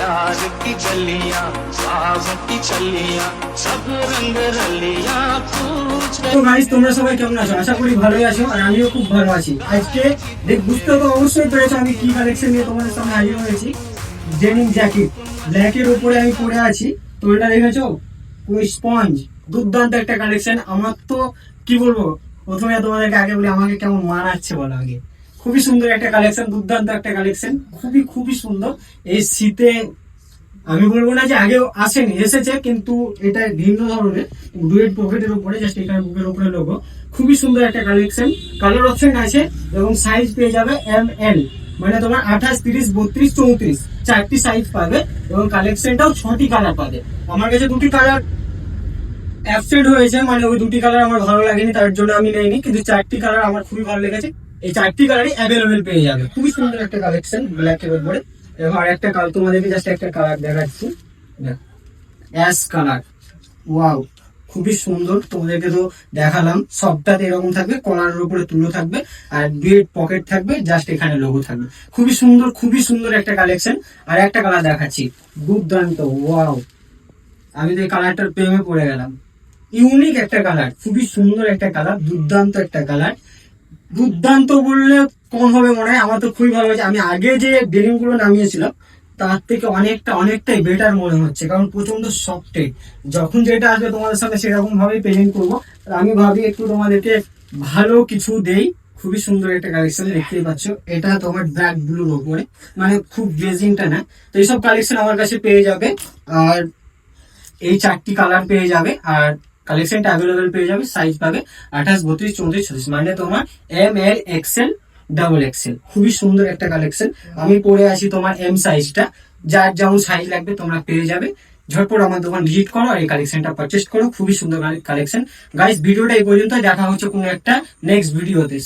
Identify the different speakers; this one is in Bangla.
Speaker 1: प्यार की गलियां ख्वाबों की छलियां सब रंग रलियां पूछ
Speaker 2: তো গাইস তোমরা সবাই কেমন আছো? আশা করি ভালোই আছো আর আমিও খুব ভালো আছি। আজকে বুঝতে তো অবশ্যই পেরেছো আমি কি কালেকশন নিয়ে তোমাদের সামনে হাজির হয়েছি। ডেনিম জ্যাকেট ব্ল্যাকের উপরে আমি পরে আছি। তো এটা দেখেছো ওই স্পঞ্জ, দুর্দান্ত একটা কালেকশন। আমার তো কি বলবো, প্রথমে তোমাদেরকে আগে বলি আমাকে কেমন মানাচ্ছে বলো আগে। খুবই সুন্দর একটা কালেকশন, দুর্দান্ত একটা কালেকশন, খুবই খুবই সুন্দর। এই শীতে আমি বলবো না যে আগেও আসেনি, এসেছে, কিন্তু এটা ভিন্ন ধরনের ডুয়েট পকেটের উপরে, জাস্ট এখানে বুকের উপরে লোগো। খুবই সুন্দর একটা কালেকশন। কালার অপশন আছে এবং সাইজ পেয়ে যাবে ML, মানে তোমার 28, 30, 32, 34 চারটি সাইজ পাবে এবং কালেকশনটাও 6টি কালার পাবে। আমার কাছে দুটি কালার অ্যাবসেন্ট হয়েছে, মানে ওই দুটি কালার আমার ভালো লাগেনি, তার জন্য আমি নেইনি, কিন্তু চারটি কালার আমার খুবই ভালো লেগেছে। এই চারটি কালারই অ্যাভেলেবেল পেয়ে যাবে। খুবই সুন্দর একটা কালেকশন ব্ল্যাকের উপরে। এবং আর একটা কালার তোমাদেরকে জাস্ট একটা কালার দেখাচ্ছি, অ্যাশ কালার। ওয়াও, খুবই সুন্দর। তোমাদেরকে তো দেখালাম, সবটাতে এরকম থাকবে, কলারের উপরে তুলো থাকবে আর ডুয়েট পকেট থাকবে, জাস্ট এখানে লোগো থাকবে। খুবই সুন্দর, খুবই সুন্দর একটা কালেকশন। আর একটা কালার দেখাচ্ছি, দুর্দান্ত। ওয়াও, আমি তো এই কালারটার প্রেমে পড়ে গেলাম। ইউনিক একটা কালার, খুবই সুন্দর একটা কালার, দুর্দান্ত একটা কালার। দুর্দান্ত বললে কম হবে মনে হয়, আমার তো খুবই ভালো হয়েছে। আমি আগে যে ডেনিম গুলো নামিয়েছিলাম তার থেকে অনেকটাই বেটার মনে হচ্ছে, কারণ প্রচন্ড সফটে। যখন যেটা আসবে তোমাদের সামনে সেরকম ভাবেই প্রেজেন্ট করবো। আমি ভাবি একটু তোমাদেরকে ভালো কিছু দেই। খুবই সুন্দর একটা কালেকশন, দেখতেই পাচ্ছ। এটা তোমার ব্ল্যাক ব্লুর উপরে, মানে খুব গ্লেজিংটা না। তো এইসব কালেকশন আমার কাছে পেয়ে যাবে। আর এই চারটি কালার পেয়ে যাবে আর কালেকশনটা অ্যাভেলেবেল পেয়ে যাবে। সাইজ পাবে 28, 32, 34, 36, মানে তোমার ML, XL, XXL। খুবই সুন্দর একটা কালেকশন। আমি পরে আছি তোমার M সাইজটা। যার যেমন সাইজ লাগবে তোমরা পেয়ে যাবে। ঝটপট আমার দোকান ভিজিট করো আর এই কালেকশনটা পারচেস করো। খুবই সুন্দর কালেকশন। গাইস, ভিডিওটা এই পর্যন্ত, দেখা হচ্ছে কোনো একটা নেক্সট ভিডিওতে।